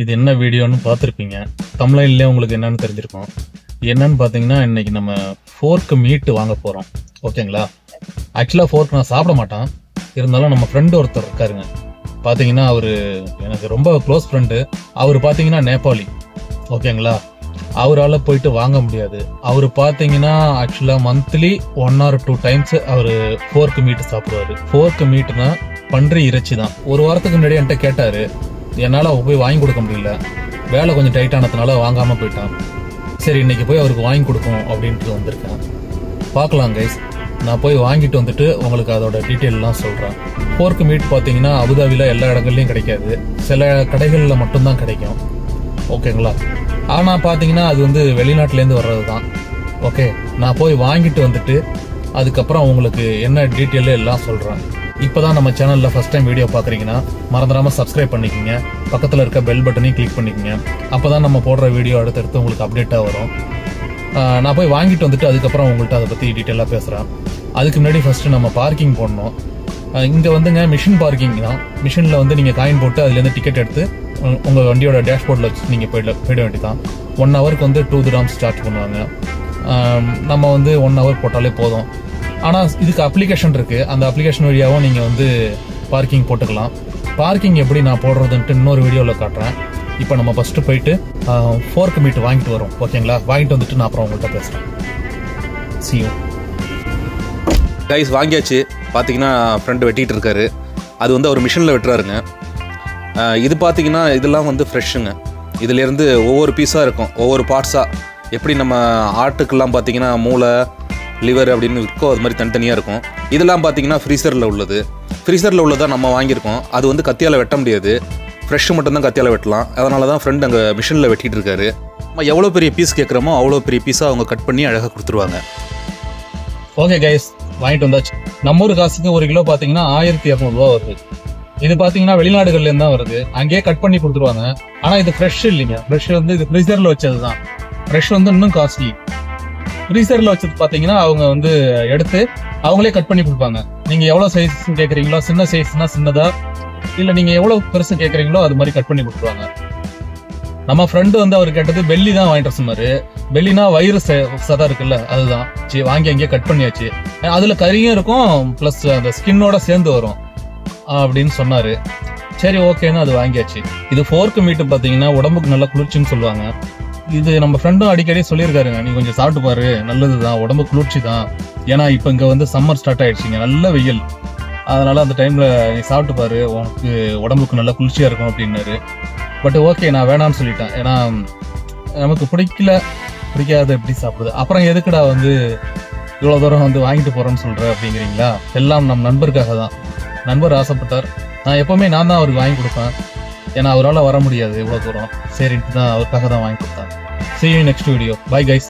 இது என்ன வீடியோன்னு பார்த்துருப்பீங்க. தமிழ்லேயே உங்களுக்கு என்னன்னு தெரிஞ்சிருக்கும். என்னன்னு பார்த்தீங்கன்னா, இன்னைக்கு நம்ம ஃபோர்க்கு மீட்டு வாங்க போகிறோம். ஓகேங்களா? ஆக்சுவலாக ஃபோர்க் நான் சாப்பிட மாட்டேன். இருந்தாலும் நம்ம ஃப்ரெண்டு ஒருத்தர் இருக்காருங்க. பார்த்தீங்கன்னா அவர் எனக்கு ரொம்ப க்ளோஸ் ஃப்ரெண்டு. அவர் பார்த்தீங்கன்னா நேபாளி. ஓகேங்களா? அவரால் போயிட்டு வாங்க முடியாது. அவர் பார்த்தீங்கன்னா ஆக்சுவலாக மந்த்லி 1 or 2 times அவர் ஃபோர்க்கு மீட்டு சாப்பிடுவார். ஃபோர்க்கு மீட்டுனா பன்றி இறைச்சி தான். ஒரு வாரத்துக்கு முன்னாடி என்கிட்ட கேட்டார். என்னால் போய் வாங்கி கொடுக்க முடியல, வேலை கொஞ்சம் டைட்டானதுனால வாங்காமல் போயிட்டான். சரி, இன்னைக்கு போய் அவருக்கு வாங்கி கொடுப்போம் அப்படின்ட்டு வந்திருக்கேன். பார்க்கலாம் கைஸ். நான் போய் வாங்கிட்டு வந்துட்டு உங்களுக்கு அதோட டீட்டெயிலெலாம் சொல்கிறேன். ஃபோர்க்கு மீட் பார்த்தீங்கன்னா அபுதாபியில் எல்லா இடங்கள்லையும் கிடைக்காது, சில கடைகளில் மட்டும்தான் கிடைக்கும். ஓகேங்களா? ஆனால் பார்த்தீங்கன்னா அது வந்து வெளிநாட்டிலேருந்து வர்றது தான். ஓகே, நான் போய் வாங்கிட்டு வந்துட்டு அதுக்கப்புறம் உங்களுக்கு என்ன டீட்டெயிலு எல்லாம் சொல்கிறேன். இப்போ தான் நம்ம சேனலில் ஃபஸ்ட் டைம் வீடியோ பார்க்குறீங்கன்னா மறந்துடாமல் சப்ஸ்கிரைப் பண்ணிக்கோங்க. பக்கத்தில் இருக்க பெல் பட்டனையும் கிளிக் பண்ணிக்கோங்க. அப்போ தான் நம்ம போடுற வீடியோ அடுத்தடுத்து உங்களுக்கு அப்டேட்டாக வரும். நான் போய் வாங்கிட்டு வந்துட்டு அதுக்கப்புறம் உங்கள்கிட்ட அதை பற்றி டீட்டெயிலாக பேசுகிறேன். அதுக்கு முன்னாடி ஃபஸ்ட்டு நம்ம பார்க்கிங் போடணும். இங்கே வந்துங்க மிஷின் பார்க்கிங் தான். மிஷினில் வந்து நீங்கள் காயின் போட்டு அதுலேருந்து டிக்கெட் எடுத்து உங்கள் வண்டியோட டேஷ்போர்டில் வச்சு நீங்கள் போயிட வேண்டியதான். 1 hourக்கு வந்து 2 dirhams சார்ஜ் பண்ணுவாங்க. நம்ம வந்து 1 hour போட்டாலே போதும். ஆனால் இதுக்கு அப்ளிகேஷன் இருக்குது. அந்த அப்ளிகேஷன் வழியாகவும் நீங்கள் வந்து பார்க்கிங் போட்டுக்கலாம். பார்க்கிங் எப்படி நான் போடுறதுன்ட்டு இன்னொரு வீடியோவில் காட்டுறேன். இப்போ நம்ம ஃபஸ்ட்டு போயிட்டு ஃபோர்க்கு மீட்டு வாங்கிட்டு வரோம். ஓகேங்களா? வாங்கிட்டு வந்துட்டு நான் அப்புறம் உங்கள்கிட்ட பேசுகிறேன். See you. கைஸ், வாங்கியாச்சு. பார்த்தீங்கன்னா ஃப்ரெண்டு வெட்டிகிட்டு இருக்காரு. அது வந்து அவர் மிஷினில் வெட்டுறாருங்க. இது பார்த்தீங்கன்னா இதெல்லாம் வந்து ஃப்ரெஷ்ஷுங்க. இதிலேருந்து ஒவ்வொரு பீஸாக இருக்கும், ஒவ்வொரு பார்ட்ஸாக. எப்படி நம்ம ஆட்டுக்கெல்லாம் பார்த்தீங்கன்னா மூளை, லிவர் அப்படின்னு இருக்கோ அது மாதிரி தனித்தனியாக இருக்கும். இதெல்லாம் பார்த்தீங்கன்னா ஃப்ரீசரில் உள்ளது. ஃப்ரீசரில் உள்ளதான் நம்ம வாங்கியிருக்கோம். அது வந்து கத்தியால் வெட்ட முடியாது, ஃப்ரெஷ்ஷு மட்டும்தான் கத்தியால் வெட்டலாம். அதனால தான் ஃப்ரெண்ட் அங்கே மிஷினில் வெட்டிகிட்டு இருக்காரு. நம்ம எவ்வளோ பெரிய பீஸ் கேட்குறோமோ அவ்வளோ பெரிய பீஸாக அவங்க கட் பண்ணி அழகாக கொடுத்துருவாங்க. ஓகே கைஸ், வாங்கிட்டு வந்தாச்சு. நம்ம ஊர் காசுக்கு 1 கிலோ பார்த்தீங்கன்னா 1200 ரூபா வருது. இது பார்த்தீங்கன்னா வெளிநாடுகள்லேருந்து தான் வருது. அங்கேயே கட் பண்ணி கொடுத்துருவாங்க. ஆனால் இது ஃப்ரெஷ் இல்லைங்க. ஃப்ரெஷ் வந்து இது ஃப்ரீசரில் வச்சது தான். ஃப்ரெஷ் வந்து இன்னும் காஸ்ட்லி. ஃப்ரீசரில் வச்சது பார்த்தீங்கன்னா அவங்க வந்து எடுத்து அவங்களே கட் பண்ணி கொடுப்பாங்க. நீங்கள் எவ்வளோ சைஸ் கேட்குறீங்களோ, சின்ன சைஸ்னா சின்னதாக, இல்லை நீங்கள் எவ்வளோ பெருசு கேட்குறீங்களோ அது மாதிரி கட் பண்ணி கொடுத்துருவாங்க. நம்ம ஃப்ரெண்டு வந்து அவர் கேட்டது பெல்லி தான் வாங்கிட்டு சொன்னார். பெல்லினா வயிறு சதா இருக்குல்ல, அதுதான். சரி, வாங்கி அங்கேயே கட் பண்ணியாச்சு. அதில் கறியும் இருக்கும், ப்ளஸ் அந்த ஸ்கின்னோட சேர்ந்து வரும் அப்படின்னு சொன்னார். சரி, ஓகேன்னு அது வாங்கியாச்சு. இது ஃபோர்க்கு மீட்டு பார்த்தீங்கன்னா உடம்புக்கு நல்லா குளிர்ச்சின்னு சொல்லுவாங்க. இது நம்ம ஃப்ரெண்டும் அடிக்கடி சொல்லியிருக்காருங்க, நீ கொஞ்சம் சாப்பிட்டு பாரு, நல்லது தான், உடம்பு குளிர்ச்சி தான். ஏன்னா இப்போ இங்கே வந்து சம்மர் ஸ்டார்ட் ஆயிடுச்சுங்க, நல்ல வெயில். அதனால அந்த டைமில் நீ சாப்பிட்டு பாரு, உனக்கு உடம்புக்கு நல்லா குளிர்ச்சியாக இருக்கும் அப்படின்னாரு. பட் ஓகே, நான் வேணான்னு சொல்லிட்டேன். ஏன்னா நமக்கு பிடிக்காத எப்படி சாப்பிடுது, அப்புறம் எதுக்குடா வந்து இவ்வளோ தூரம் வந்து வாங்கிட்டு போகிறோன்னு சொல்கிற அப்படிங்கிறீங்களா? எல்லாம் நம் நண்பருக்காக தான். நண்பர் ஆசைப்பட்டார். நான் எப்போவுமே நான் தான் அவருக்கு வாங்கி கொடுப்பேன். ஏன்னா அவரால் வர முடியாது இவ்வளோ தூரம். சரின்ட்டு தான் அவருக்காக தான் வாங்கி கொடுத்தேன். See you in next video. Bye guys.